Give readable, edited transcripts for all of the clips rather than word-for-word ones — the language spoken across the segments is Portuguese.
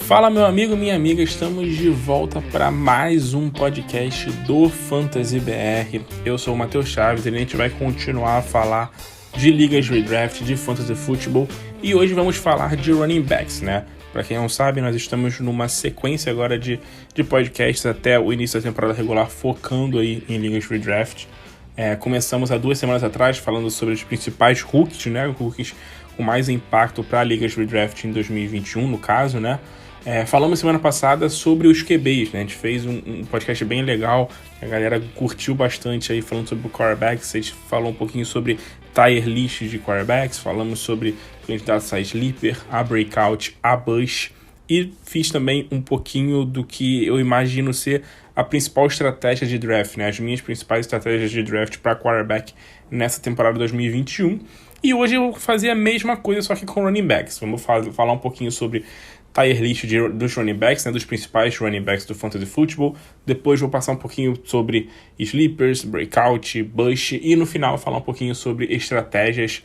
Fala, meu amigo, minha amiga, estamos de volta para mais um podcast do Fantasy BR. Eu sou o Matheus Chaves e a gente vai continuar a falar de ligas de redraft, de fantasy futebol, e hoje vamos falar de running backs, né? Para quem não sabe, nós estamos numa sequência agora de podcasts até o início da temporada regular, focando aí em ligas de redraft. Começamos há 2 semanas atrás falando sobre os principais rookies, né? Rookies com mais impacto para ligas de redraft em 2021, no caso, né? Falamos semana passada sobre os QBs, né? A gente fez um podcast bem legal, a galera curtiu bastante aí, falando sobre o quarterbacks. A gente falou um pouquinho sobre tier list de quarterbacks, falamos sobre candidatos a sleeper, a breakout, a bust, e fiz também um pouquinho do que eu imagino ser a principal estratégia de draft, né? As minhas principais estratégias de draft para quarterback nessa temporada 2021. E hoje eu vou fazer a mesma coisa, só que com running backs. Vamos falar um pouquinho sobre tier list dos running backs, né, dos principais running backs do Fantasy Football. Depois vou passar um pouquinho sobre sleepers, breakout, bust, e no final falar um pouquinho sobre estratégias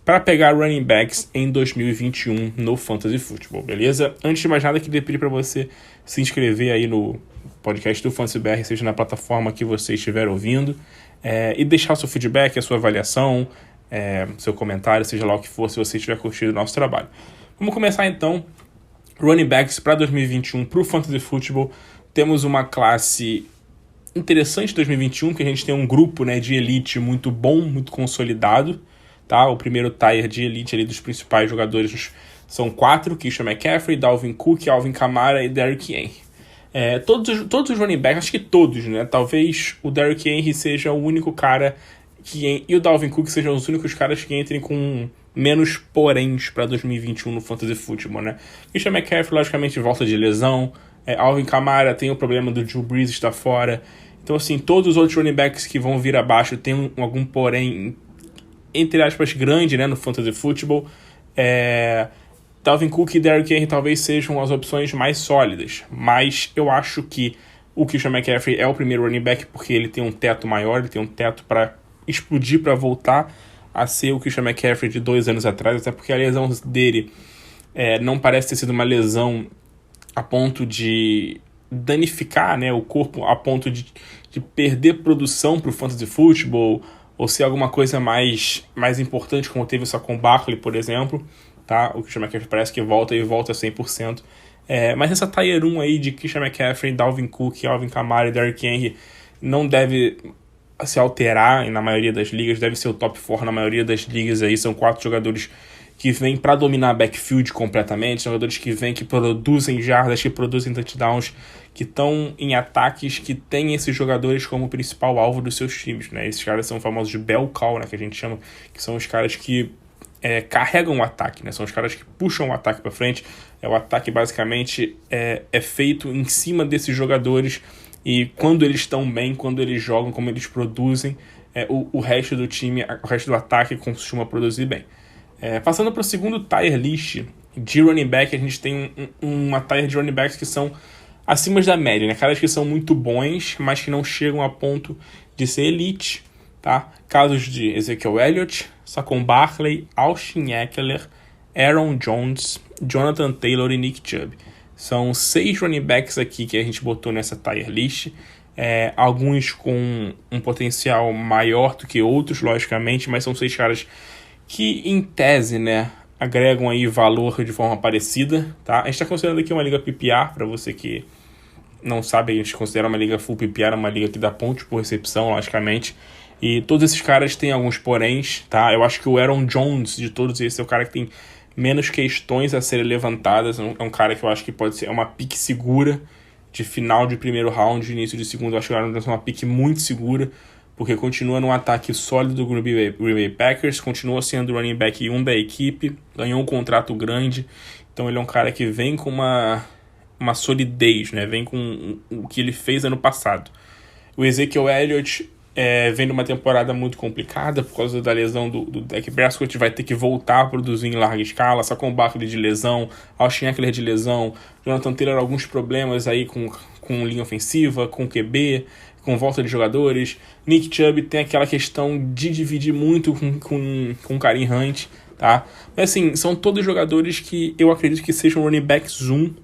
para pegar running backs em 2021 no Fantasy Football, beleza? Antes de mais nada, queria pedir para você se inscrever aí no podcast do Fantasy BR, seja na plataforma que você estiver ouvindo, e deixar o seu feedback, a sua avaliação, seu comentário, seja lá o que for, se você estiver curtindo o nosso trabalho. Vamos começar então. Running backs para 2021 para o Fantasy Football. Temos uma classe interessante de 2021, que a gente tem um grupo, né, de elite muito bom, muito consolidado. Tá? O primeiro tier de elite ali dos principais jogadores são 4, Christian McCaffrey, Dalvin Cook, Alvin Kamara e Derrick Henry. Todos os running backs, acho que todos, né? Talvez o Derrick Henry seja o único cara e o Dalvin Cook sejam os únicos caras que entrem com menos poréns para 2021 no Fantasy Football, né? Christian McCaffrey, logicamente, volta de lesão. Alvin Kamara tem o problema do Drew Brees estar fora. Então, assim, todos os outros running backs que vão vir abaixo têm algum porém, entre aspas, grande, né, no Fantasy Football. Dalvin Cook e Derrick Henry talvez sejam as opções mais sólidas, mas eu acho que o Christian McCaffrey é o primeiro running back porque ele tem um teto maior, ele tem um teto para explodir, para voltar a ser o Christian McCaffrey de 2 anos atrás, até porque a lesão dele não parece ter sido uma lesão a ponto de danificar, né, o corpo, a ponto de perder produção para o Fantasy Football, ou ser alguma coisa mais importante, como teve o Saquon Barkley, por exemplo. Tá? O Christian McCaffrey parece que volta 100%. Mas essa Tier 1 aí de Christian McCaffrey, Dalvin Cook, Alvin Kamara e Derrick Henry não deve se alterar na maioria das ligas, deve ser o top 4 na maioria das ligas aí. São 4 jogadores que vêm para dominar backfield completamente, jogadores que vêm, que produzem jardas, que produzem touchdowns, que estão em ataques, que têm esses jogadores como principal alvo dos seus times, né? Esses caras são famosos de bell cow, né, que a gente chama, que são os caras que carregam o ataque, né? São os caras que puxam o ataque para frente. O ataque basicamente é feito em cima desses jogadores, e quando eles estão bem, quando eles jogam, como eles produzem, o resto do time, o resto do ataque costuma produzir bem. Passando para o segundo tier list de running back, a gente tem uma tier de running backs que são acima da média, né? Caras que são muito bons, mas que não chegam a ponto de ser elite, tá? Casos de Ezekiel Elliott, Saquon Barkley, Austin Ekeler, Aaron Jones, Jonathan Taylor e Nick Chubb. São 6 running backs aqui que a gente botou nessa tier list. Alguns com um potencial maior do que outros, logicamente, mas são 6 caras que, em tese, né, agregam aí valor de forma parecida, tá? A gente está considerando aqui uma liga PPR, para você que não sabe, a gente considera uma liga full PPR, uma liga que dá pontos por recepção, logicamente. E todos esses caras têm alguns poréns, tá? Eu acho que o Aaron Jones, de todos esses, é o cara que tem menos questões a serem levantadas. É um cara que eu acho que pode ser uma pick segura de final de primeiro round, de início de segundo. Eu acho que o Aaron Jones é uma pick muito segura, porque continua num ataque sólido do Green Bay Packers, continua sendo o running back 1 da equipe, ganhou um contrato grande. Então ele é um cara que vem com uma solidez, né? Vem com o que ele fez ano passado. O Ezekiel Elliott vem de uma temporada muito complicada por causa da lesão do Dak Prescott, vai ter que voltar a produzir em larga escala. Saquon Barkley de lesão, Austin Ekeler de lesão, Jonathan Taylor alguns problemas aí com linha ofensiva, com QB, com volta de jogadores. Nick Chubb tem aquela questão de dividir muito com Kareem Hunt, tá? Mas assim, são todos jogadores que eu acredito que sejam running backs 1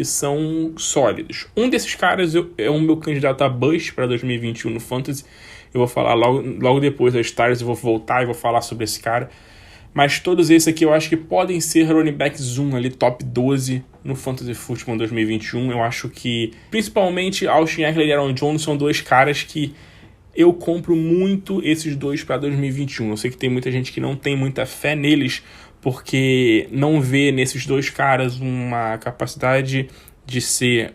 que são sólidos. Um desses caras é o meu candidato a bust para 2021 no Fantasy. Eu vou falar logo depois das Stars, eu vou voltar e vou falar sobre esse cara. Mas todos esses aqui eu acho que podem ser running backs 1 ali, top 12 no Fantasy Football 2021. Eu acho que, principalmente, Austin Ekeler e Aaron Jones são dois caras que eu compro muito esses dois para 2021. Eu sei que tem muita gente que não tem muita fé neles, porque não vê nesses dois caras uma capacidade de ser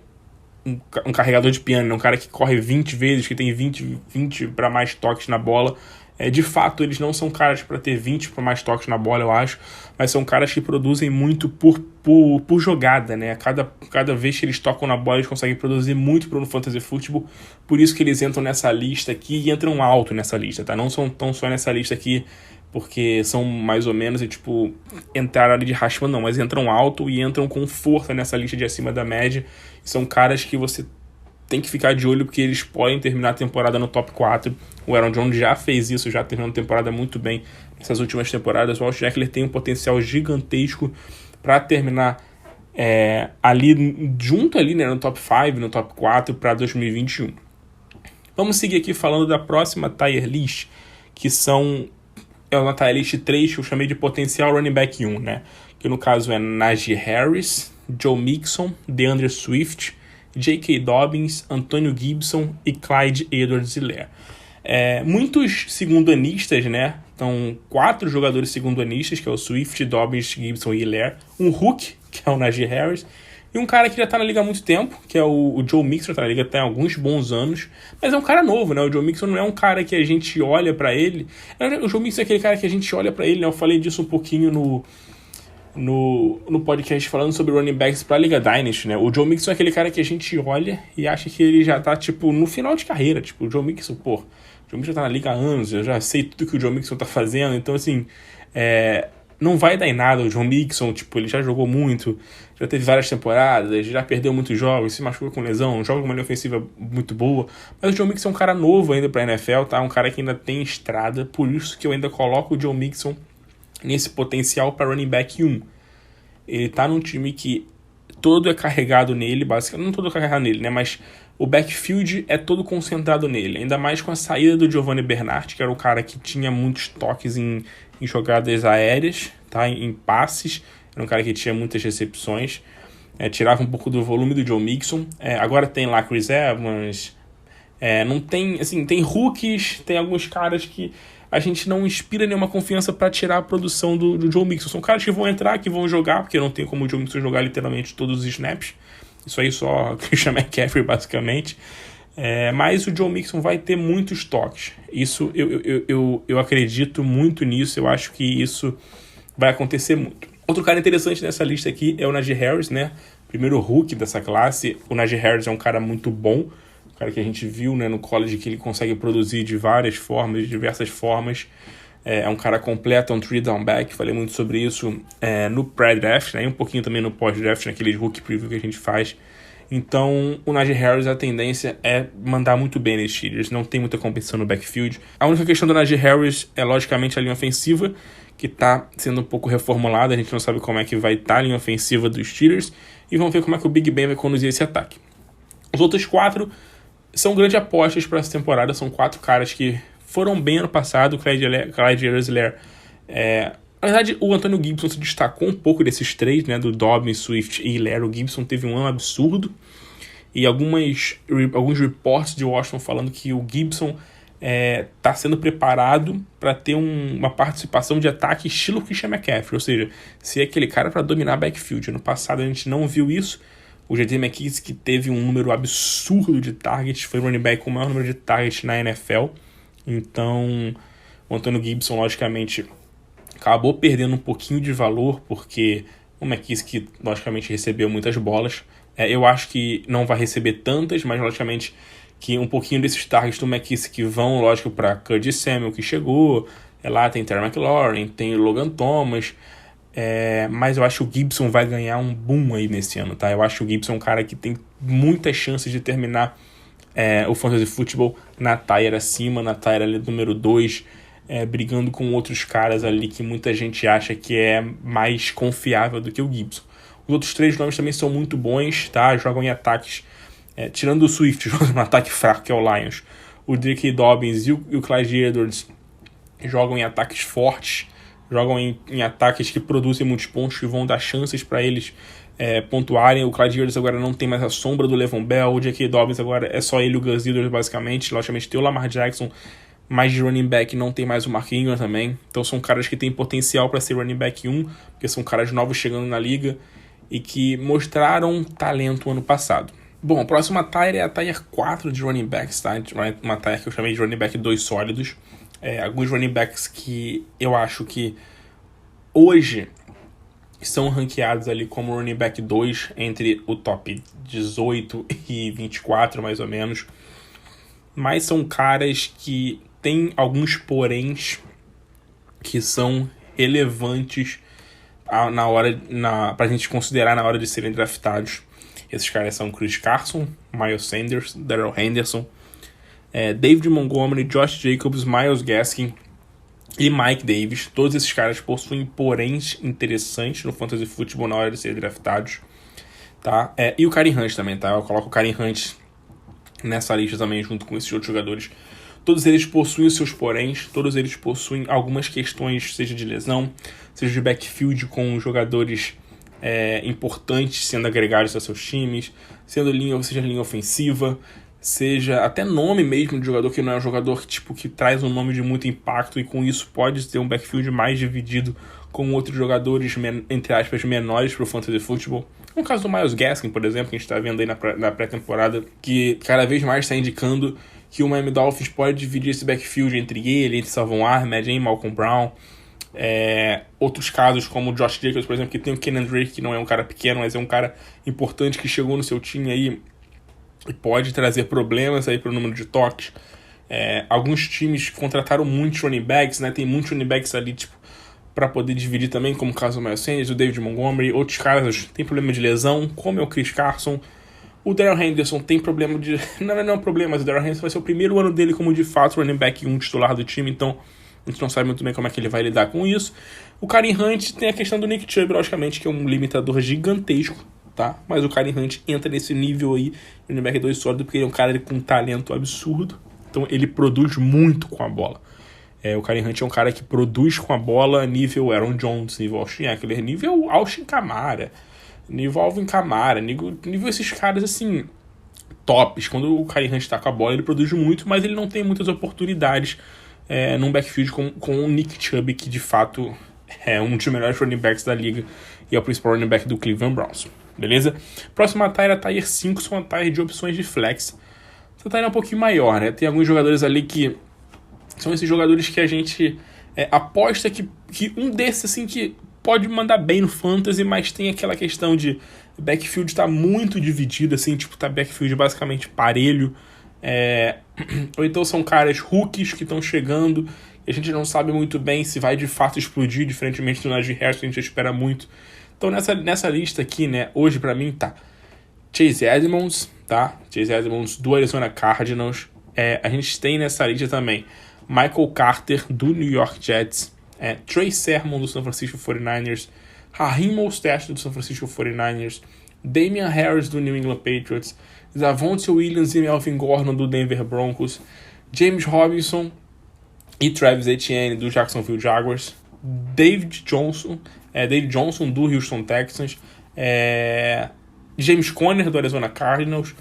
um carregador de piano, um cara que corre 20 vezes, que tem 20 para mais toques na bola. De fato, eles não são caras para ter 20 para mais toques na bola, eu acho, mas são caras que produzem muito por jogada, né? Cada vez que eles tocam na bola, eles conseguem produzir muito pro Fantasy Football, por isso que eles entram nessa lista aqui e entram alto nessa lista, tá? Não são tão só nessa lista aqui porque são mais ou menos, entraram ali de raspão, não, mas entram alto e entram com força nessa lista de acima da média. São caras que você tem que ficar de olho porque eles podem terminar a temporada no top 4. O Aaron Jones já fez isso, já terminou a temporada muito bem nessas últimas temporadas. O Austin Ekeler tem um potencial gigantesco para terminar ali junto ali, né, no top 5, no top 4 para 2021. Vamos seguir aqui falando da próxima tier list, que é uma tier list 3 que eu chamei de potencial running back 1, né? Que no caso é Najee Harris, Joe Mixon, DeAndre Swift, J.K. Dobbins, Antonio Gibson e Clyde Edwards-Helaire. Muitos segundanistas, né? Então, 4 jogadores segundanistas, que é o Swift, Dobbins, Gibson e Helaire. Um Hook, que é o Najee Harris. E um cara que já tá na liga há muito tempo, que é o Joe Mixon, tá na liga até há alguns bons anos. Mas é um cara novo, né? O Joe Mixon não é um cara que a gente olha pra ele. O Joe Mixon é aquele cara que a gente olha pra ele, né? Eu falei disso um pouquinho no podcast falando sobre running backs pra Liga Dynasty, né? O Joe Mixon é aquele cara que a gente olha e acha que ele já tá, no final de carreira. O Joe Mixon, o Joe Mixon tá na liga há anos, eu já sei tudo que o Joe Mixon tá fazendo, então, não vai dar em nada. O Joe Mixon, ele já jogou muito, já teve várias temporadas, já perdeu muitos jogos, se machucou com lesão, joga uma linha ofensiva muito boa, mas o Joe Mixon é um cara novo ainda pra NFL, tá? Um cara que ainda tem estrada, por isso que eu ainda coloco o Joe Mixon nesse potencial para running back 1. Ele tá num time que todo é carregado nele, basicamente, não todo é carregado nele, né? Mas o backfield é todo concentrado nele, ainda mais com a saída do Giovanni Bernard, que era o cara que tinha muitos toques em jogadas aéreas, tá? Em passes, era um cara que tinha muitas recepções, tirava um pouco do volume do Joe Mixon. Agora tem lá Chris Evans, não tem, tem rookies, tem alguns caras que a gente não inspira nenhuma confiança para tirar a produção do Joe Mixon. São caras que vão entrar, que vão jogar, porque não tem como o Joe Mixon jogar literalmente todos os snaps. Isso aí só Christian McCaffrey, basicamente. Mas o Joe Mixon vai ter muitos toques. Isso eu acredito muito nisso, eu acho que isso vai acontecer muito. Outro cara interessante nessa lista aqui é o Najee Harris, né? Primeiro rookie dessa classe. O Najee Harris é um cara muito bom, um cara que a gente viu, né, no college, que ele consegue produzir de várias formas, de diversas formas. É um cara completo, é um 3-down back. Falei muito sobre isso no pré-draft, né, e um pouquinho também no pós-draft, naquele rookie preview que a gente faz. Então, o Najee Harris, a tendência é mandar muito bem nesses Steelers. Não tem muita competição no backfield. A única questão do Najee Harris é, logicamente, a linha ofensiva, que está sendo um pouco reformulada. A gente não sabe como é que vai estar a linha ofensiva dos Steelers. E vamos ver como é que o Big Ben vai conduzir esse ataque. Os outros 4 são grandes apostas para essa temporada. São 4 caras que foram bem ano passado. Clyde Edwards-Helaire. Na verdade, o Antonio Gibson se destacou um pouco desses 3, né? Do Dobbins, Swift e Helaire. O Gibson teve um ano absurdo. E alguns reports de Washington falando que o Gibson está sendo preparado para ter uma participação de ataque estilo Christian McCaffrey. Ou seja, ser aquele cara para dominar backfield. Ano passado a gente não viu isso. O J.D. McKissick teve um número absurdo de targets, foi o running back com o maior número de targets na NFL. Então, o Antonio Gibson, logicamente, acabou perdendo um pouquinho de valor, porque o McKissick, logicamente, recebeu muitas bolas. Eu acho que não vai receber tantas, mas, logicamente, que um pouquinho desses targets do McKissick vão, lógico, para Curtis Samuel, que chegou. Lá tem Terry McLaurin, tem Logan Thomas. Mas eu acho que o Gibson vai ganhar um boom aí nesse ano, tá? Eu acho que o Gibson é um cara que tem muitas chances de terminar o Fantasy Football na tier acima, na tier ali número 2, brigando com outros caras ali que muita gente acha que é mais confiável do que o Gibson. Os outros 3 nomes também são muito bons, tá? Jogam em ataques, tirando o Swift, jogam no ataque fraco, que é o Lions. O J.K. Dobbins e o Clyde Edwards jogam em ataques fortes, jogam em ataques que produzem muitos pontos, que vão dar chances para eles pontuarem. O Clyde Edwards agora não tem mais a sombra do Le'Veon Bell, o J.K. Dobbins agora é só ele e o Gus Edwards, basicamente. Logicamente tem o Lamar Jackson, mas de running back não tem mais o Mark Ingram também. Então são caras que têm potencial para ser running back 1, porque são caras novos chegando na liga e que mostraram talento ano passado. Bom, a próxima tier é a tier 4 de running backs, tá? Uma tier que eu chamei de running back 2 sólidos. Alguns running backs que eu acho que hoje são ranqueados ali como running back 2 entre o top 18 e 24, mais ou menos. Mas são caras que têm alguns poréns que são relevantes pra gente considerar na hora de serem draftados. Esses caras são Chris Carson, Miles Sanders, Darrell Henderson, David Montgomery, Josh Jacobs, Myles Gaskin e Mike Davis. Todos esses caras possuem poréns interessantes no Fantasy Football na hora de serem draftados, tá? E o Kareem Hunt também, tá? Eu coloco o Kareem Hunt nessa lista também, junto com esses outros jogadores. Todos eles possuem os seus poréns, todos eles possuem algumas questões, seja de lesão, seja de backfield com jogadores importantes sendo agregados a seus times, seja linha ofensiva, seja até nome mesmo de jogador que não é um jogador que traz um nome de muito impacto, e com isso pode ter um backfield mais dividido com outros jogadores, entre aspas, menores para o Fantasy Football. No caso do Myles Gaskin, por exemplo, que a gente está vendo aí na pré-temporada, que cada vez mais está indicando que o Miami Dolphins pode dividir esse backfield entre Savon Ahmed e Malcolm Brown. Outros casos, como o Josh Jacobs, por exemplo, que tem o Kenan Drake, que não é um cara pequeno, mas é um cara importante que chegou no seu time aí e pode trazer problemas aí para o número de toques. Alguns times contrataram muitos running backs, né? Tem muitos running backs ali, para poder dividir também, como o caso do Miles Sanders, o David Montgomery. Outros caras têm problema de lesão, como é o Chris Carson. O Darrell Henderson tem problema de... Não é um problema, mas o Darrell Henderson vai ser o primeiro ano dele como, de fato, running back 1 titular do time, então a gente não sabe muito bem como é que ele vai lidar com isso. O Kareem Hunt tem a questão do Nick Chubb, logicamente, que é um limitador gigantesco, tá? Mas o Kareem Hunt entra nesse nível aí, running back 2 sólido, porque ele é um cara com um talento absurdo, então ele produz muito com a bola. O Kareem Hunt é um cara que produz com a bola nível Aaron Jones, nível Austin Eckler, nível Alvin Kamara, nível Alvin Kamara, nível esses caras assim, tops. Quando o Kareem Hunt tá com a bola, ele produz muito, mas ele não tem muitas oportunidades num backfield com o Nick Chubb, que de fato é um dos melhores running backs da liga e é o principal running back do Cleveland Browns. Beleza? Próxima tier, a tier 5, são a tier de opções de flex. Essa tier é um pouquinho maior, né? Tem alguns jogadores ali que são esses jogadores que a gente aposta que um desses, assim, que pode mandar bem no fantasy, mas tem aquela questão de backfield tá muito dividido, assim, tá backfield basicamente parelho. Ou então são caras rookies que estão chegando e a gente não sabe muito bem se vai de fato explodir, diferentemente do Najee Harris, que a gente espera muito. Então nessa lista aqui, né, hoje pra mim tá Chase Edmonds, tá? Chase Edmonds do Arizona Cardinals. A gente tem nessa lista também Michael Carter, do New York Jets, Trey Sermon, do San Francisco 49ers, Raheem Mostert, do San Francisco 49ers, Damian Harris, do New England Patriots, Zavonte Williams e Melvin Gordon, do Denver Broncos, James Robinson e Travis Etienne, do Jacksonville Jaguars, David Johnson, do Houston Texans, James Conner, do Arizona Cardinals,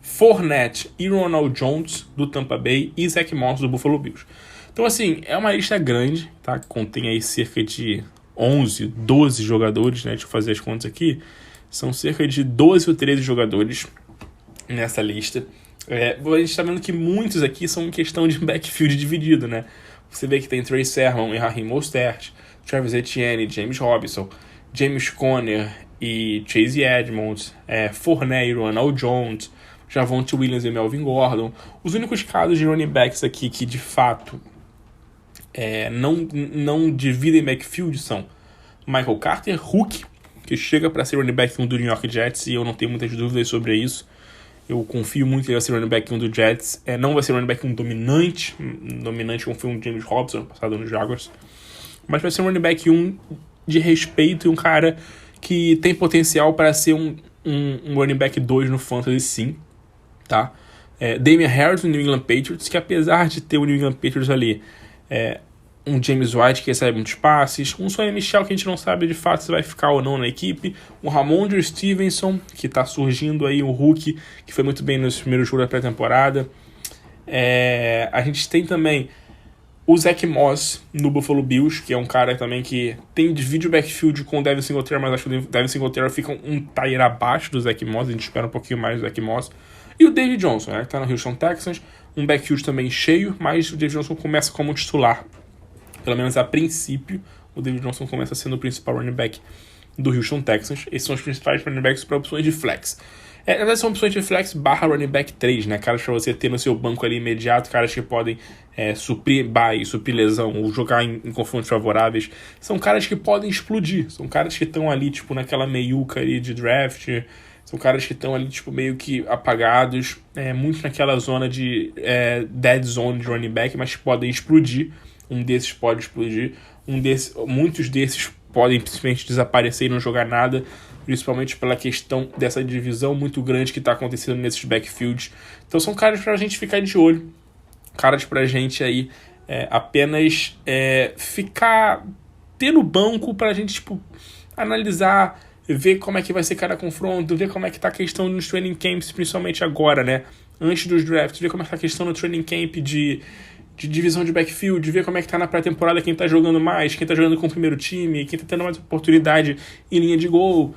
Fournette e Ronald Jones, do Tampa Bay, e Zach Moss, do Buffalo Bills. Então, assim, é uma lista grande, tá? Contém aí cerca de 11, 12 jogadores, né? Deixa eu fazer as contas aqui. São cerca de 12 ou 13 jogadores nessa lista. A gente tá vendo que muitos aqui são em questão de backfield dividido, né? Você vê que tem Trey Sermon e Raheem Mostert, Travis Etienne, James Robinson, James Conner e Chase Edmonds, Fournette e Ronald Jones, Javonte Williams e Melvin Gordon. Os únicos casos de running backs aqui que de fato não dividem backfield são Michael Carter, rookie, que chega para ser running back 1 do New York Jets, e eu não tenho muitas dúvidas sobre isso. Eu confio muito que ele vai ser running back 1 do Jets. Não vai ser running back 1 dominante como foi um James Robinson ano passado no Jaguars, mas vai ser um running back 1 de respeito e um cara que tem potencial para ser um running back 2 no Fantasy, sim, tá? Damian Harris do New England Patriots, que apesar de ter o New England Patriots ali, um James White que recebe muitos passes, um Sonny Michel que a gente não sabe de fato se vai ficar ou não na equipe, um Ramondre Stevenson, que está surgindo aí, um rookie, que foi muito bem nos primeiros jogos da pré-temporada. A gente tem também o Zach Moss no Buffalo Bills, que é um cara também que divide o backfield com o Devin Singletary, mas acho que o Devin Singletary fica um tier abaixo do Zach Moss, a gente espera um pouquinho mais do Zach Moss. E o David Johnson, né, que tá no Houston Texans, um backfield também cheio, mas o David Johnson começa como titular. Pelo menos a princípio, o David Johnson começa sendo o principal running back do Houston Texans. Esses são os principais running backs para opções de flex. Na verdade, são opções de flex / running back 3, né? Caras para você ter no seu banco ali imediato, caras que podem suprir bye, suprir lesão, ou jogar em confrontos favoráveis. São caras que podem explodir. São caras que estão ali, tipo, naquela meiuca ali de draft. São caras que estão ali, tipo, meio que apagados. Muito naquela zona de dead zone de running back, mas podem explodir. Um desses pode explodir. Muitos desses podem simplesmente desaparecer e não jogar nada, principalmente pela questão dessa divisão muito grande que está acontecendo nesses backfields. Então são caras para a gente ficar de olho, caras para a gente aí apenas ter no banco para a gente, tipo, analisar, ver como é que vai ser cada confronto, ver como é que tá a questão nos training camps, principalmente agora, né? Antes dos drafts, ver como é que tá a questão no training camp de divisão de backfield, ver como é que tá na pré-temporada, quem tá jogando mais, quem tá jogando com o primeiro time, quem tá tendo mais oportunidade em linha de gol.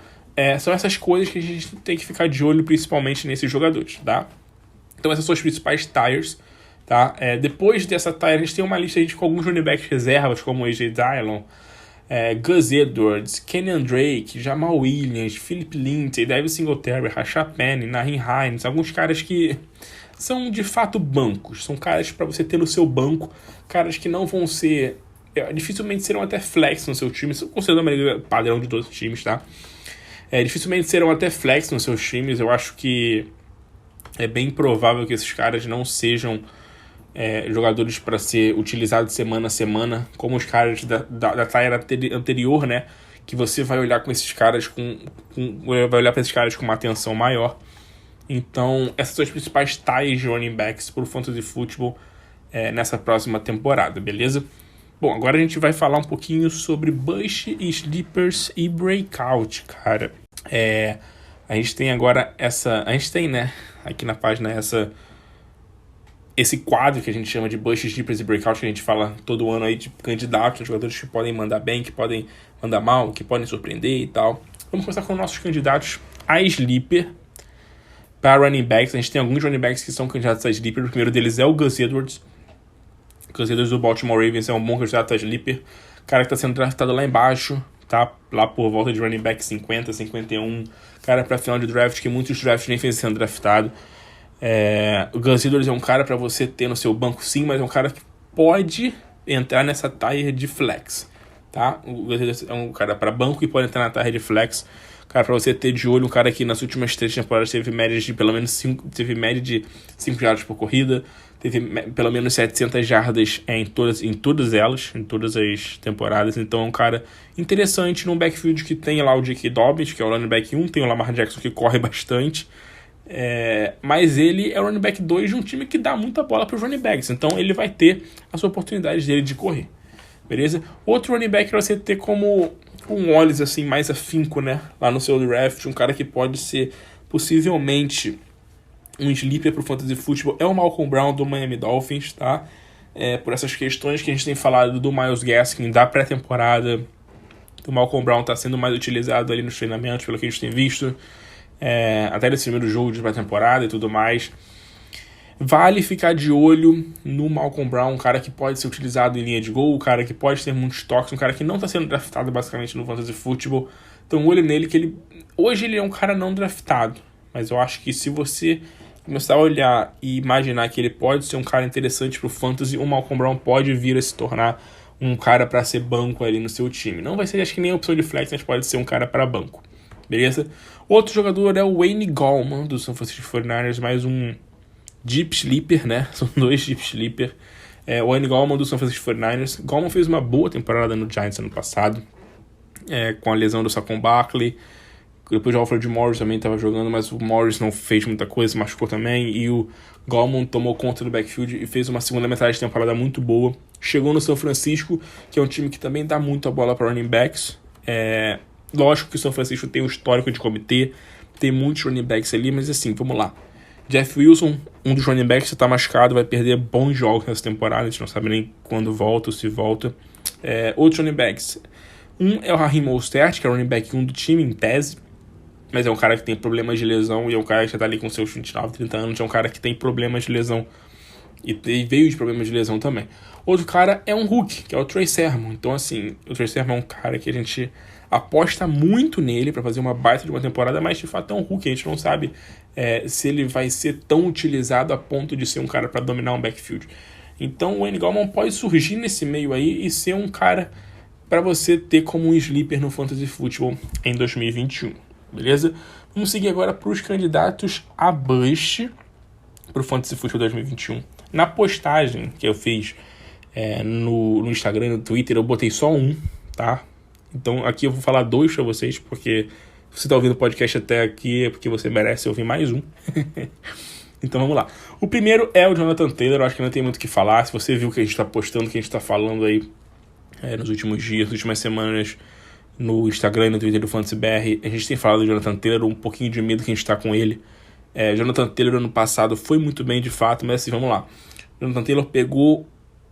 São essas coisas que a gente tem que ficar de olho, principalmente nesses jogadores, tá? Então essas são as principais tires, tá? Depois dessa tire, a gente tem uma lista com alguns running backs reservas, como o AJ Dillon, Gus Edwards, Kenyan Drake, Jamal Williams, Philip Lindsay, Devin Singletary, Rashad Penny, Naheem Hines, alguns caras que são de fato bancos, são caras para você ter no seu banco, caras que não vão ser, dificilmente serão até flex no seu time, considerando a maioria padrão de todos os times, tá? Dificilmente serão até flex nos seus times. Eu acho que é bem provável que esses caras não sejam jogadores para ser utilizados semana a semana, como os caras da tier anterior, né? Que você vai olhar com esses caras vai olhar para esses caras com uma atenção maior. Então, essas são as principais ties de running backs para o Fantasy Football nessa próxima temporada, beleza? Bom, agora a gente vai falar um pouquinho sobre Bust, Sleepers e Breakout, cara. A gente tem agora a gente tem, né, aqui na página esse quadro que a gente chama de Bust, Sleepers e Breakout, que a gente fala todo ano aí de candidatos, jogadores que podem mandar bem, que podem mandar mal, que podem surpreender e tal. Vamos começar com nossos candidatos a Sleeper para running backs. A gente tem alguns running backs que são candidatos a Sleeper. O primeiro deles é o Gus Edwards. O Gus Edwards do Baltimore Ravens é um bom candidato a Sleeper. Cara que está sendo draftado lá embaixo, tá? Lá por volta de running back 50, 51. Cara para final de draft, que muitos drafts nem fez sendo draftado. O Gus Edwards é um cara para você ter no seu banco, sim, mas é um cara que pode entrar nessa tier de flex, tá? O Gus Edwards é um cara para banco que pode entrar na tier de flex. Cara, pra você ter de olho, um cara que nas últimas 3 temporadas teve média de pelo menos 5 jardas por corrida, teve pelo menos 700 jardas em todas as temporadas. Então é um cara interessante num backfield que tem lá o J.K. Dobbins, que é o running back 1, tem o Lamar Jackson que corre bastante, mas ele é o running back 2 de um time que dá muita bola para os running backs, então ele vai ter as oportunidades dele de correr, beleza? Outro running back pra você ter como um olhos assim mais afinco, né, lá no seu draft, um cara que pode ser possivelmente um sleeper pro Fantasy Football é o Malcolm Brown do Miami Dolphins, tá? Por essas questões que a gente tem falado do Myles Gaskin da pré-temporada, o Malcolm Brown tá sendo mais utilizado ali nos treinamentos, pelo que a gente tem visto, até nesse primeiro jogo de pré-temporada e tudo mais. Vale ficar de olho no Malcolm Brown, um cara que pode ser utilizado em linha de gol, um cara que pode ter muitos toques, um cara que não está sendo draftado basicamente no Fantasy Football. Então olho nele, que hoje ele é um cara não draftado, mas eu acho que se você começar a olhar e imaginar que ele pode ser um cara interessante para o Fantasy, o Malcolm Brown pode vir a se tornar um cara para ser banco ali no seu time. Não vai ser, acho que nem a opção de flex, mas pode ser um cara para banco, beleza? Outro jogador é o Wayne Gallman do San Francisco 49ers, mais um Deep Sleeper, né? São 2 Deep Sleeper. O Wayne Gallman do San Francisco 49ers. Gallman fez uma boa temporada no Giants ano passado. com a lesão do Saquon Barkley. Depois o Alfred Morris também estava jogando, mas o Morris não fez muita coisa, machucou também. E o Gallman tomou conta do backfield e fez uma segunda metade de temporada muito boa. Chegou no São Francisco, que é um time que também dá muita bola para running backs. Lógico que o São Francisco tem um histórico de comitê, tem muitos running backs ali, mas assim, vamos lá. Jeff Wilson, um dos running backs que está machucado, vai perder bons jogos nessa temporada, a gente não sabe nem quando volta ou se volta. Outros running backs. Um é o Raheem Mostert, que é o running back 1 do time, em tese, mas é um cara que tem problemas de lesão e é um cara que já tá ali com seus 29, 30 anos, é um cara que tem problemas de lesão e veio de problemas de lesão também. Outro cara é um rookie, que é o Trey Sermon. Então, assim, o Trey Sermon é um cara que a gente aposta muito nele para fazer uma baita de uma temporada, mas de fato é um rookie, a gente não sabe se ele vai ser tão utilizado a ponto de ser um cara para dominar um backfield. Então, o Wayne Gallman pode surgir nesse meio aí e ser um cara para você ter como um sleeper no Fantasy Football em 2021. Beleza? Vamos seguir agora para os candidatos a bust para o Fantasy Football 2021. Na postagem que eu fiz no Instagram e no Twitter, eu botei só um, tá? Então aqui eu vou falar dois para vocês, porque se você está ouvindo o podcast até aqui é porque você merece ouvir mais um. Então vamos lá. O primeiro é o Jonathan Taylor, eu acho que não tem muito o que falar. Se você viu o que a gente está postando, o que a gente está falando aí nos últimos dias, nas últimas semanas, no Instagram e no Twitter do Fantasy BR, a gente tem falado do Jonathan Taylor, um pouquinho de medo que a gente está com ele. Jonathan Taylor ano passado foi muito bem de fato, mas assim, vamos lá. Jonathan Taylor pegou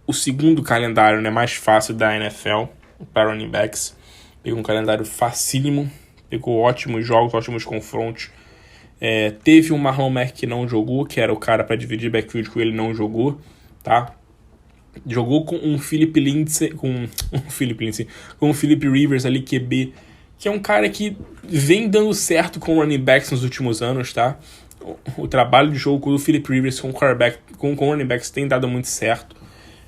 o segundo calendário, né, mais fácil da NFL para running backs. Pegou um calendário facílimo, pegou ótimos jogos, ótimos confrontos. Teve um Marlon Mack que não jogou, que era o cara para dividir backfield com ele, não jogou, tá? Jogou com um Philip Lindsay, com o Philip Rivers ali, QB, que é um cara que vem dando certo com running backs nos últimos anos, tá? O trabalho de jogo do Philip Rivers com running backs tem dado muito certo.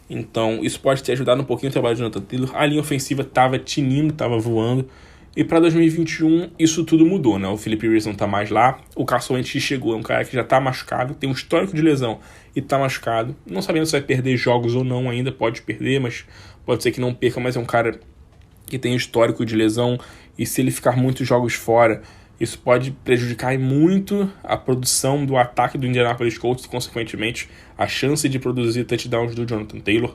Então, isso pode ter ajudado um pouquinho o trabalho de Jonathan Taylor. A linha ofensiva tava tinindo, tava voando. E para 2021, isso tudo mudou, né? O Philip Rivers não tá mais lá. O Carson Wentz chegou, é um cara que já tá machucado, tem um histórico de lesão e tá machucado. Não sabendo se vai perder jogos ou não ainda, pode perder, mas pode ser que não perca. Mas é um cara que tem histórico de lesão e se ele ficar muitos jogos fora, isso pode prejudicar muito a produção do ataque do Indianapolis Colts e, consequentemente, a chance de produzir touchdowns do Jonathan Taylor.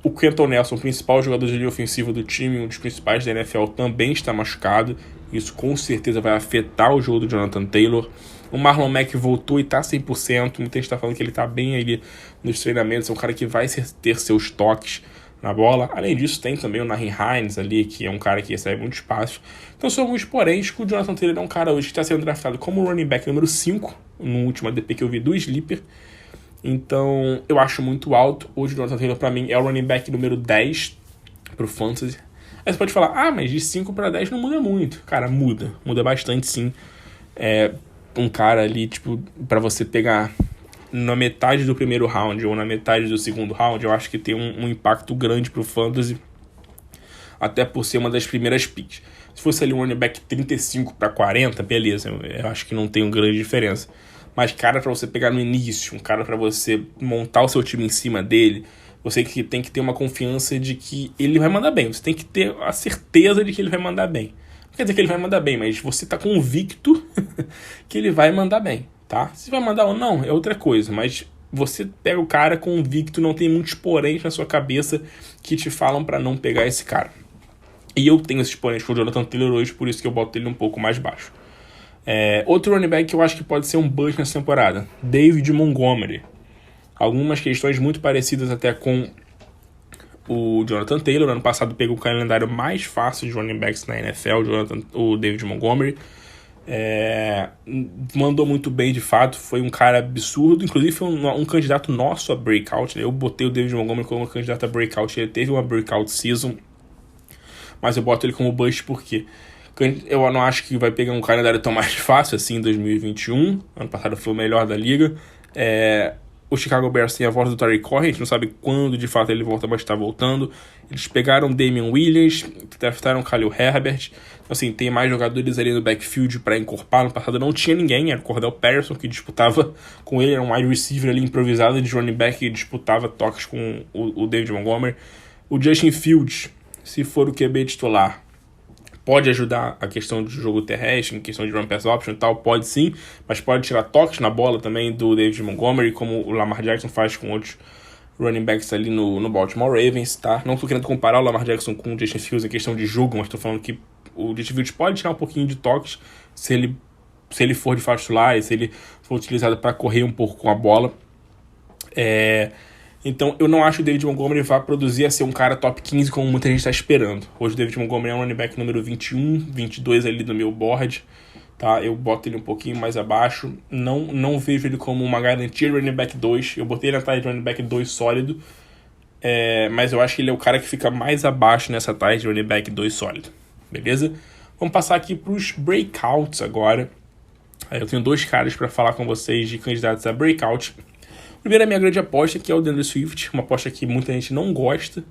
O Quentin Nelson, principal jogador de linha ofensiva do time, um dos principais da NFL, também está machucado. Isso com certeza vai afetar o jogo do Jonathan Taylor. O Marlon Mack voltou e está 100%. Muita gente está falando que ele está bem ali nos treinamentos. É um cara que vai ter seus toques na bola. Além disso, tem também o Nyheim Hines ali, que é um cara que recebe muito espaço. Então são alguns poréns que o Jonathan Taylor é um cara hoje que está sendo draftado como running back número 5, no último ADP que eu vi do Sleeper. Então eu acho muito alto. Hoje o Jonathan Taylor para mim é o running back número 10 pro Fantasy. Aí você pode falar, mas de 5 para 10 não muda muito. Cara, muda bastante sim. Um cara ali, tipo, para você pegar na metade do primeiro round ou na metade do segundo round, eu acho que tem um impacto grande pro Fantasy, até por ser uma das primeiras picks. Se fosse ali um running back 35 para 40, beleza, eu acho que não tem uma grande diferença. Mas cara para você pegar no início, um cara para você montar o seu time em cima dele, você que tem que ter uma confiança de que ele vai mandar bem, você tem que ter a certeza de que ele vai mandar bem. Não quer dizer que ele vai mandar bem, mas você tá convicto que ele vai mandar bem, tá? Se vai mandar ou não, é outra coisa, mas você pega o cara convicto, não tem muitos poréns na sua cabeça que te falam para não pegar esse cara. E eu tenho esses poréns com o Jonathan Taylor hoje, por isso que eu boto ele um pouco mais baixo. Outro running back que eu acho que pode ser um bust nessa temporada, David Montgomery. Algumas questões muito parecidas até com o Jonathan Taylor. No ano passado pegou o calendário mais fácil de running backs na NFL, o David Montgomery. Mandou muito bem de fato, foi um cara absurdo, inclusive foi um candidato nosso a breakout, né? Eu botei o David Montgomery como candidato a breakout, ele teve uma breakout season, mas eu boto ele como bust porque eu não acho que vai pegar um calendário tão mais fácil assim em 2021. Ano passado foi o melhor da liga. O Chicago Bears tem a volta do Tariq Cohen, a gente não sabe quando de fato ele volta, mas está voltando. Eles pegaram Damian Williams, draftaram Khalil Herbert. Então, assim, tem mais jogadores ali no backfield para encorpar. No passado não tinha ninguém, era o Cordell Patterson que disputava com ele, era um wide receiver ali improvisado de running back que disputava toques com o David Montgomery. O Justin Fields, se for o QB titular, Pode ajudar a questão de jogo terrestre, em questão de run pass option e tal, pode sim, mas pode tirar toques na bola também do David Montgomery, como o Lamar Jackson faz com outros running backs ali no Baltimore Ravens, tá? Não tô querendo comparar o Lamar Jackson com o Justin Fields em questão de jogo, mas tô falando que o Justin Fields pode tirar um pouquinho de toques se ele for de fato titular e se ele for utilizado para correr um pouco com a bola. Então eu não acho que o David Montgomery vai produzir a ser um cara top 15 como muita gente está esperando. Hoje o David Montgomery é um running back número 21, 22 ali do meu board, tá? Eu boto ele um pouquinho mais abaixo. Não vejo ele como uma garantia de running back 2. Eu botei ele na taxa de running back 2 sólido, mas eu acho que ele é o cara que fica mais abaixo nessa taxa de running back 2 sólido. Beleza? Vamos passar aqui para os breakouts agora. Eu tenho 2 caras para falar com vocês de candidatos a breakout. Primeiro, a minha grande aposta, que é o DeAndre Swift, uma aposta que muita gente não gosta,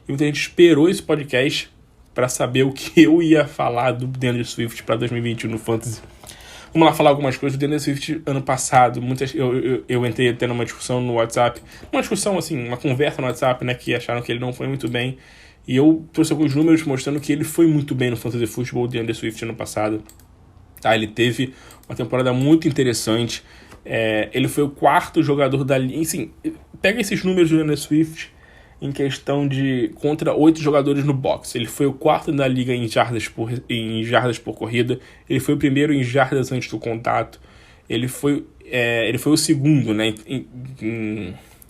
e muita gente esperou esse podcast para saber o que eu ia falar do DeAndre Swift para 2021 no Fantasy. Vamos lá falar algumas coisas. O DeAndre Swift, ano passado, eu entrei até numa discussão no WhatsApp, uma conversa no WhatsApp, né, que acharam que ele não foi muito bem, e eu trouxe alguns números mostrando que ele foi muito bem no Fantasy Football, o DeAndre Swift, ano passado. Tá, ele teve uma temporada muito interessante. Ele foi o 4º jogador da liga. Assim, pega esses números do DeAndre Swift em questão de contra 8 jogadores no box. Ele foi o 4º da liga em jardas por corrida. Ele foi o primeiro em jardas antes do contato. Ele foi o 2º, né,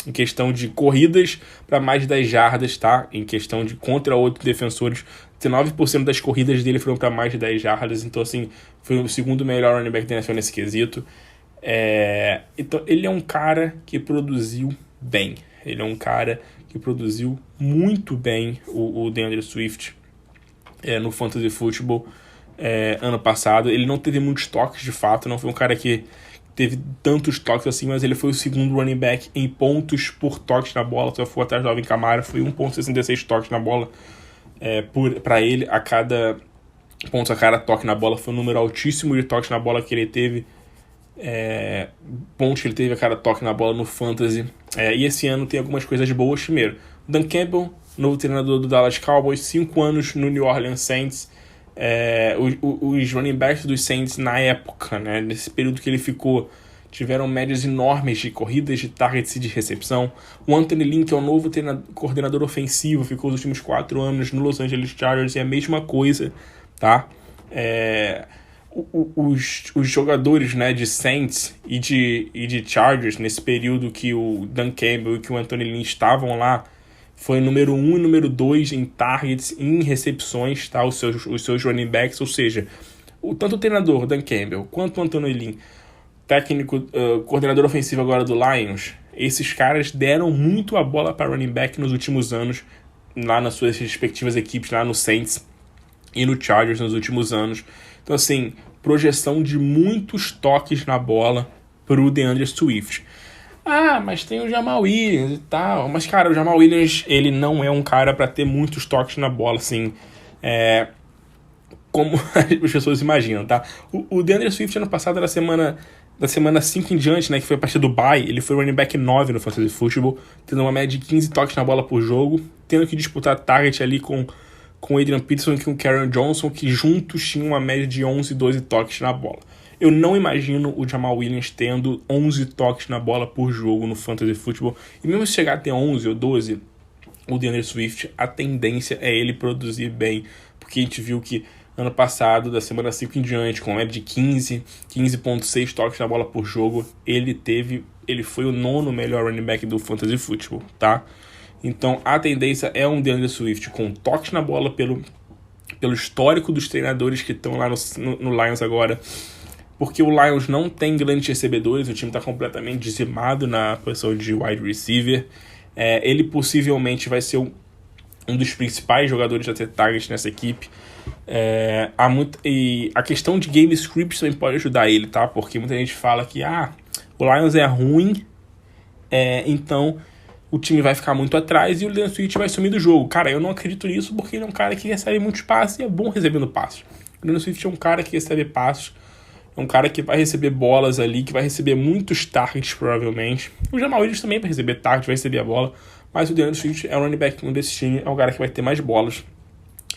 em questão de corridas para mais de 10 jardas, tá? Em questão de contra 8 defensores, 19% das corridas dele foram para mais de 10 jardas. Então, assim, foi o 2º melhor running back da NFL nesse quesito. Então, ele é um cara que produziu bem. Ele é um cara que produziu muito bem o DeAndre Swift no Fantasy Football ano passado. Ele não teve muitos toques, de fato. Não foi um cara que teve tantos toques assim, mas ele foi o 2º running back em pontos por toques na bola. Só foi atrás do Alvin Kamara. Foi 1,66 toques na bola para ele. A cada pontos a cada toque na bola foi um número altíssimo de toques na bola que ele teve. Pontos que ele teve a cada toque na bola no Fantasy. E esse ano tem algumas coisas boas. Primeiro, Dan Campbell, novo treinador do Dallas Cowboys, 5 anos no New Orleans Saints. Os running backs dos Saints na época, né, nesse período que ele ficou, tiveram médias enormes de corridas, de targets e de recepção. O Anthony Lynn, que é o novo coordenador ofensivo, ficou os últimos 4 anos no Los Angeles Chargers, e é a mesma coisa, tá? Os jogadores, né, de Saints e de Chargers, nesse período que o Dan Campbell e que o Anthony Lynn estavam lá, foi número 1 e número 2 em targets e em recepções, tá? Os seus running backs, ou seja, tanto o treinador Dan Campbell quanto o Anthony Lynn, técnico, coordenador ofensivo agora do Lions, esses caras deram muito a bola para running back nos últimos anos, lá nas suas respectivas equipes, lá no Saints e no Chargers nos últimos anos. Então, assim, projeção de muitos toques na bola pro DeAndre Swift. Mas tem o Jamal Williams e tal. Mas, cara, o Jamal Williams, ele não é um cara para ter muitos toques na bola, assim, como as pessoas imaginam, tá? O DeAndre Swift, ano passado, da semana 5 em diante, né, que foi a partir do bye, ele foi running back 9 no Fantasy Football, tendo uma média de 15 toques na bola por jogo, tendo que disputar target ali com o Adrian Peterson e com o Karen Johnson, que juntos tinham uma média de 11, 12 toques na bola. Eu não imagino o Jamal Williams tendo 11 toques na bola por jogo no Fantasy Football. E mesmo se chegar a ter 11 ou 12, o DeAndre Swift, a tendência é ele produzir bem. Porque a gente viu que ano passado, da semana 5 em diante, com uma média de 15.6 toques na bola por jogo, ele foi o 9º melhor running back do Fantasy Football, tá? Então a tendência é um DeAndre Swift com toques na bola pelo histórico dos treinadores que estão lá no Lions agora, porque o Lions não tem grandes recebedores, o time está completamente dizimado na posição de wide receiver. Ele possivelmente vai ser um dos principais jogadores a ter target nessa equipe. E a questão de game scripts também pode ajudar ele, tá? Porque muita gente fala que o Lions é ruim, então o time vai ficar muito atrás e o DeAndre Swift vai sumir do jogo. Cara, eu não acredito nisso, porque ele é um cara que recebe muitos passes e é bom recebendo passes. O DeAndre Swift é um cara que recebe passes, é um cara que vai receber bolas ali, que vai receber muitos targets, provavelmente. O Jamal Williams também vai receber target, vai receber a bola, mas o DeAndre Swift é um running back 1 desse time, é um cara que vai ter mais bolas.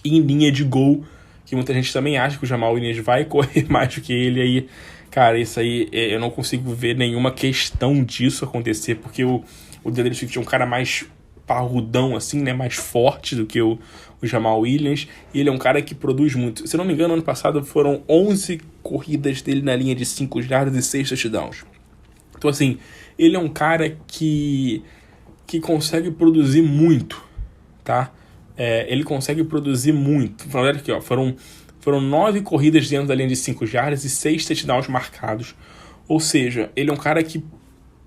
E em linha de gol, que muita gente também acha que o Jamal Williams vai correr mais do que ele. Aí, cara, isso aí eu não consigo ver nenhuma questão disso acontecer, porque o DeAndre Swift é um cara mais parrudão, assim, né, mais forte do que o Jamal Williams, e ele é um cara que produz muito. Se eu não me engano, ano passado foram 11 corridas dele na linha de 5 jardas e 6 touchdowns. Então, assim, ele é um cara que consegue produzir muito, tá? Ele consegue produzir muito. Olha aqui, ó, foram 9 corridas dentro da linha de 5 jardas e 6 touchdowns marcados. Ou seja, ele é um cara que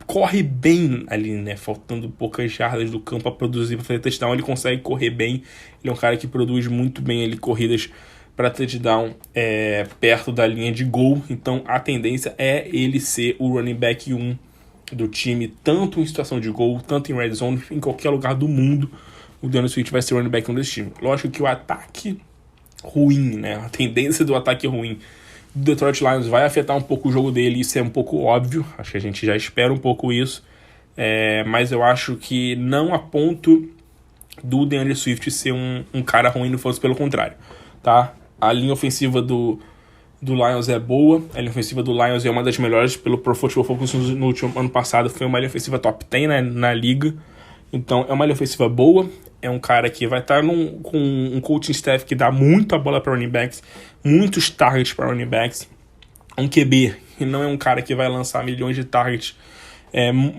corre bem ali, né? Faltando poucas jardas do campo para produzir, para fazer touchdown, ele consegue correr bem. Ele é um cara que produz muito bem ali corridas para touchdown perto da linha de gol. Então a tendência é ele ser o running back 1 do time, tanto em situação de gol, tanto em red zone, em qualquer lugar do mundo. O DeAndre Swift vai ser o running back 1 desse time. Lógico que o ataque ruim, né? A tendência do ataque ruim do Detroit Lions vai afetar um pouco o jogo dele, isso é um pouco óbvio, acho que a gente já espera um pouco isso, mas eu acho que não a ponto do DeAndre Swift ser um cara ruim, não fosse pelo contrário, tá? A linha ofensiva do Lions é boa, a linha ofensiva do Lions é uma das melhores pelo Pro Football Focus no último ano passado, foi uma linha ofensiva top 10, né, na liga, então é uma linha ofensiva boa, é um cara que vai estar com um coaching staff que dá muita bola para running backs, muitos targets para running backs. Um QB, que não é um cara que vai lançar milhões de targets,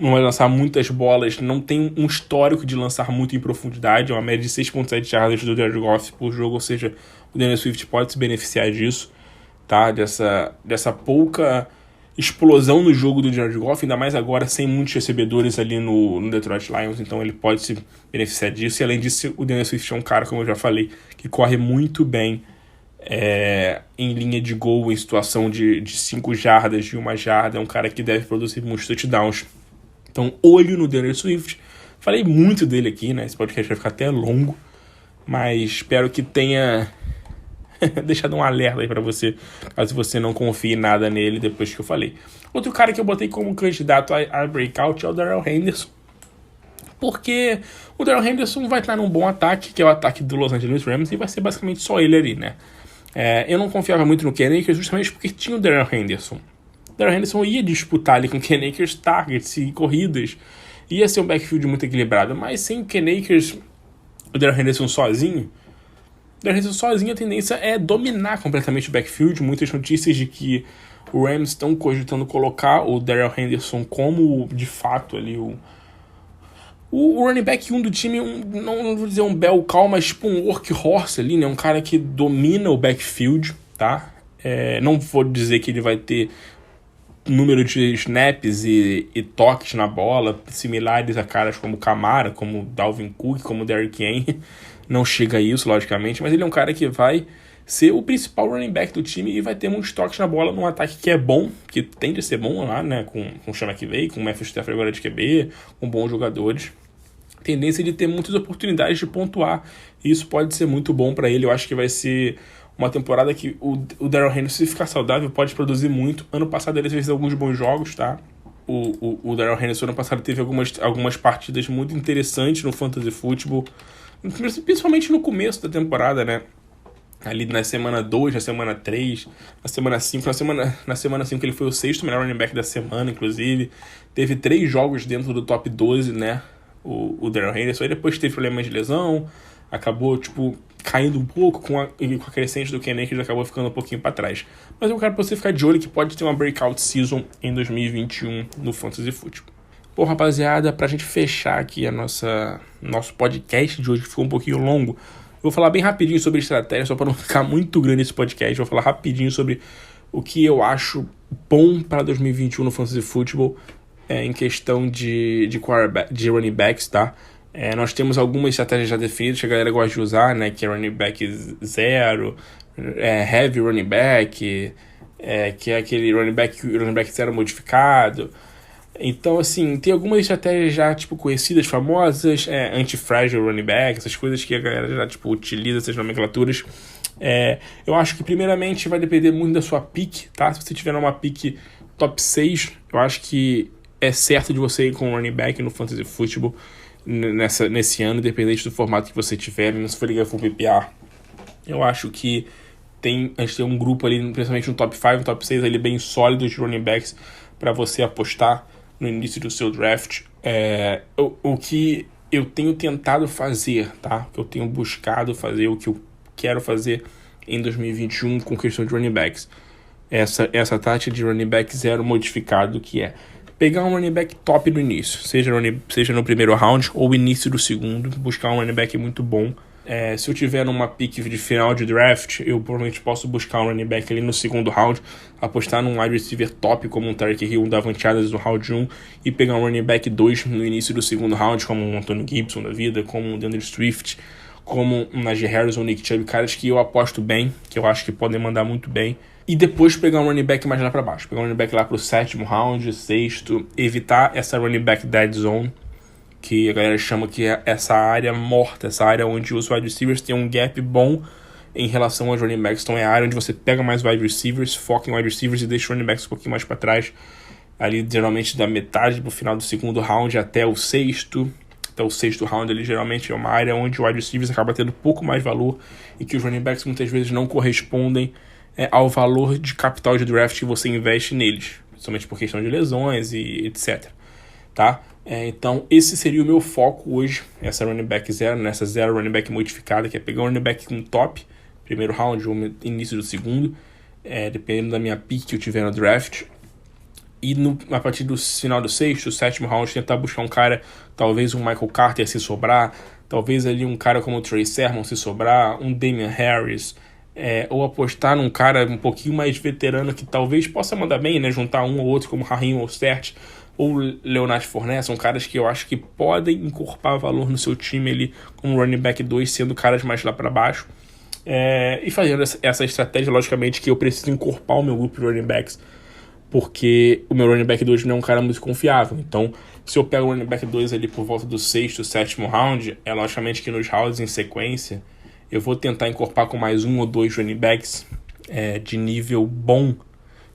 não vai lançar muitas bolas, não tem um histórico de lançar muito em profundidade, é uma média de 6.7 jardas do Jared Goff por jogo, ou seja, o DeAndre Swift pode se beneficiar disso, tá? Dessa pouca explosão no jogo do Jared Goff, ainda mais agora sem muitos recebedores ali no Detroit Lions, então ele pode se beneficiar disso, e além disso o DeAndre Swift é um cara, como eu já falei, que corre muito bem em linha de gol, em situação de 5 jardas, de 1 jarda, é um cara que deve produzir muitos touchdowns. Então, olho no DeAndre Swift. Falei muito dele aqui, né? Esse podcast vai ficar até longo, mas espero que tenha deixado um alerta aí pra você, caso você não confie nada nele depois que eu falei. Outro cara que eu botei como candidato a breakout é o Darrell Henderson, porque o Darrell Henderson vai estar num bom ataque, que é o ataque do Los Angeles Rams, e vai ser basicamente só ele ali, né? Eu não confiava muito no Ken Akers justamente porque tinha o Darrell Henderson. O Darrell Henderson ia disputar ali com o Ken Akers targets e corridas, ia ser um backfield muito equilibrado, mas sem o Ken Akers, o Darrell Henderson sozinho, a tendência é dominar completamente o backfield. Muitas notícias de que o Rams estão cogitando colocar o Darrell Henderson como, de fato, ali o running back 1 do time, não vou dizer um bell cow, mas tipo um workhorse ali, né? Um cara que domina o backfield, tá? Não vou dizer que ele vai ter número de snaps e toques na bola similares a caras como Kamara, como Dalvin Cook, como Derrick Henry. Não chega a isso, logicamente, mas ele é um cara que vai ser o principal running back do time e vai ter muitos toques na bola num ataque que é bom, que tende a ser bom lá, né? Com o Sean McVay, com o Matthew Stafford agora de QB, com bons jogadores. Tendência de ter muitas oportunidades de pontuar. E isso pode ser muito bom para ele. Eu acho que vai ser uma temporada que o Darrell Henderson, se ficar saudável, pode produzir muito. Ano passado ele fez alguns bons jogos, tá? O Darrell Henderson ano passado teve algumas partidas muito interessantes no Fantasy Football, principalmente no começo da temporada, né? Ali na semana 2, na semana 3, na semana 5. Na semana 5 ele foi o 6º melhor running back da semana, inclusive. Teve 3 jogos dentro do top 12, né? O Darrell Henderson. Aí depois teve problemas de lesão, acabou, caindo um pouco com a crescente do Ken Akers, acabou ficando um pouquinho para trás. Mas eu quero pra você ficar de olho que pode ter uma breakout season em 2021 no Fantasy Football. Bom, rapaziada, pra gente fechar aqui nosso podcast de hoje, que ficou um pouquinho longo, vou falar bem rapidinho sobre estratégia, só para não ficar muito grande esse podcast. Vou falar rapidinho sobre o que eu acho bom para 2021 no Fantasy Football, em questão de running backs, tá? Nós temos algumas estratégias já definidas que a galera gosta de usar, né? Que é running back 0, heavy running back, que é aquele running back 0 modificado. Então, assim, tem algumas estratégias já, conhecidas, famosas, anti-fragile running back, essas coisas que a galera já, utiliza, essas nomenclaturas. Eu acho que, primeiramente, vai depender muito da sua pick, tá? Se você tiver uma pick top 6, eu acho que é certo de você ir com running back no Fantasy Football nesse ano, independente do formato que você tiver, se for ligar for PPR. Eu acho que a gente tem um grupo ali, principalmente no top 5, no top 6 ali bem sólido de running backs para você apostar no início do seu draft. O que eu tenho tentado fazer, tá? O que eu tenho buscado fazer, o que eu quero fazer em 2021 com questão de running backs. Essa tática de running back zero modificado, que é pegar um running back top no início, seja no primeiro round ou início do segundo, buscar um running back muito bom. Se eu tiver numa pick de final de draft, eu provavelmente posso buscar um running back ali no segundo round, apostar num wide receiver top como um Tyreek Hill, um Davante Adams no round 1 e pegar um running back 2 no início do segundo round, como um Antonio Gibson da vida, como um DeAndre Swift, como um Najee Harris ou um Nick Chubb, caras que eu aposto bem, que eu acho que podem mandar muito bem. E depois pegar um running back mais lá pra baixo. Pegar um running back lá pro 7º round, 6º. Evitar essa running back dead zone, que a galera chama que é essa área morta. Essa área onde os wide receivers têm um gap bom em relação aos running backs. Então é a área onde você pega mais wide receivers, foca em wide receivers e deixa os running backs um pouquinho mais pra trás. Ali geralmente da metade pro final do segundo round até o 6º. Até o 6º round ali geralmente é uma área onde o wide receivers acaba tendo pouco mais valor e que os running backs muitas vezes não correspondem ao valor de capital de draft que você investe neles, principalmente por questão de lesões e etc. Tá? Então esse seria o meu foco hoje, essa running back zero, nessa zero running back modificada, que é pegar um running back com top, primeiro round ou início do segundo, dependendo da minha pick que eu tiver no draft, e a partir do final do 6º, 7º round, tentar buscar um cara, talvez um Michael Carter se sobrar, talvez ali um cara como o Trey Sermon se sobrar, um Damian Harris, ou apostar num cara um pouquinho mais veterano que talvez possa mandar bem, né? Juntar um ou outro como Raheem Mostert ou Leonard Fournette, são caras que eu acho que podem incorporar valor no seu time ali como running back 2, sendo caras mais lá para baixo. E fazendo essa estratégia, logicamente que eu preciso incorporar o meu grupo de running backs, porque o meu running back 2 não é um cara muito confiável. Então, se eu pego o running back 2 ali por volta do 6º, 7º round, logicamente que nos rounds em sequência eu vou tentar incorporar com mais um ou dois running backs de nível bom,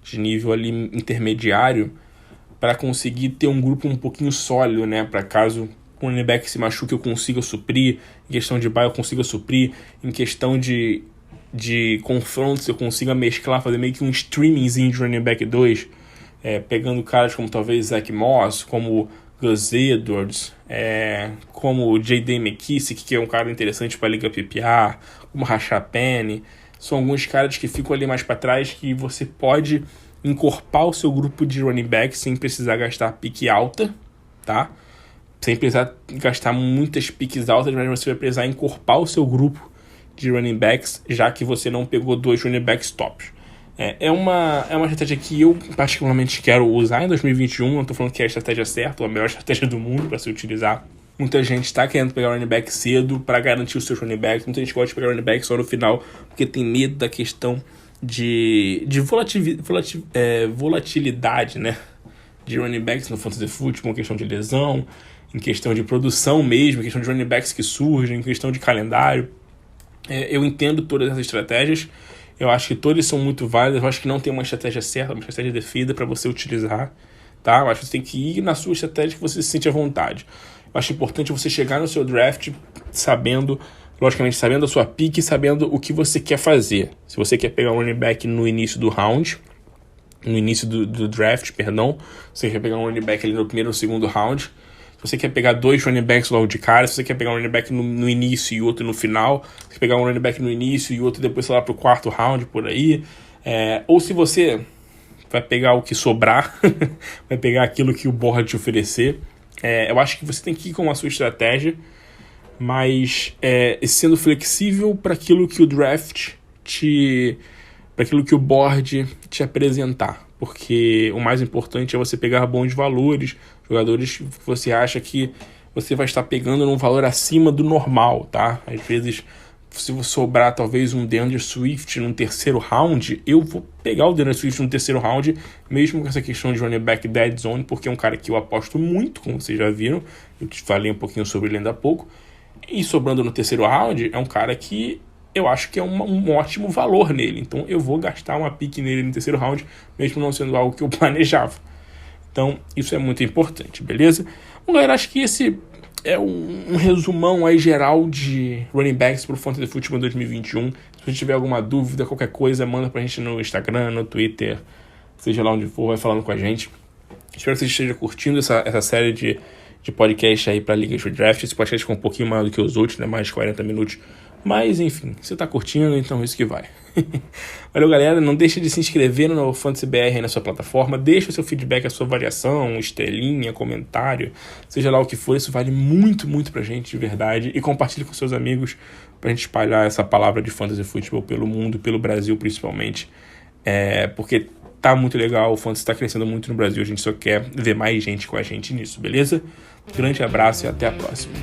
de nível ali intermediário, para conseguir ter um grupo um pouquinho sólido, né? Para caso o running back se machuque eu consiga suprir, em questão de bye eu consiga suprir, em questão de confrontos eu consiga mesclar, fazer meio que um streamingzinho de running back 2, pegando caras como talvez Zach Moss, como Gus Edwards, como o J.D. McKissick, que é um cara interessante para a Liga PPR, como Rashad Penny. São alguns caras que ficam ali mais para trás que você pode incorporar o seu grupo de running back sem precisar gastar pique alta, tá? Sem precisar gastar muitas piques altas, mas você vai precisar incorporar o seu grupo de running backs, já que você não pegou 2 running backs tops. É uma estratégia que eu particularmente quero usar em 2021. Não estou falando que é a estratégia certa ou a melhor estratégia do mundo para se utilizar. Muita gente está querendo pegar running back cedo para garantir os seus running backs. Muita gente gosta de pegar running back só no final porque tem medo da questão de volatilidade, né? De running backs no fantasy football, questão de lesão, em questão de produção mesmo, em questão de running backs que surgem, em questão de calendário. Eu entendo todas essas estratégias. Eu acho que todas são muito válidas. Eu acho que não tem uma estratégia certa, uma estratégia definida para você utilizar, tá? Eu acho que você tem que ir na sua estratégia que você se sente à vontade. Eu acho importante você chegar no seu draft sabendo, logicamente, sabendo a sua pick e sabendo o que você quer fazer. Se você quer pegar um running back no início do round, no início do draft, perdão, você quer pegar um running back ali no primeiro ou segundo round, se você quer pegar 2 running backs logo de cara, se você quer pegar um running back no início e outro no final, se você quer pegar um running back no início e outro depois, sei lá, pro 4º round, por aí, ou se você vai pegar o que sobrar, vai pegar aquilo que o board te oferecer, eu acho que você tem que ir com a sua estratégia, mas sendo flexível para aquilo que o draft para aquilo que o board te apresentar, porque o mais importante é você pegar bons valores, jogadores que você acha que você vai estar pegando num valor acima do normal, tá? Às vezes, se você sobrar talvez um DeAndre Swift num 3º round, eu vou pegar o DeAndre Swift num 3º round, mesmo com essa questão de running back dead zone, porque é um cara que eu aposto muito, como vocês já viram, eu te falei um pouquinho sobre ele ainda há pouco, e sobrando no 3º round, é um cara que eu acho que é um ótimo valor nele, então eu vou gastar uma pick nele no 3º round, mesmo não sendo algo que eu planejava. Então, isso é muito importante, beleza? Bom, galera, acho que esse é um resumão aí geral de running backs para o Fantasy Football 2021. Se Se tiver alguma dúvida, qualquer coisa, manda pra gente no Instagram, no Twitter, seja lá onde for, vai falando com a gente. Espero que você esteja curtindo essa série de podcast aí pra Ligas Redraft. Esse podcast ficou um pouquinho maior do que os outros, né? Mais de 40 minutos. Mas, enfim, você tá curtindo, então é isso que vai. Valeu, galera. Não deixe de se inscrever no Fantasy BR aí na sua plataforma. Deixa o seu feedback, a sua variação, estrelinha, comentário, seja lá o que for. Isso vale muito, muito pra gente, de verdade. E compartilhe com seus amigos pra gente espalhar essa palavra de Fantasy Football pelo mundo, pelo Brasil principalmente. Porque tá muito legal, o Fantasy tá crescendo muito no Brasil. A gente só quer ver mais gente com a gente nisso, beleza? Grande abraço e até a próxima.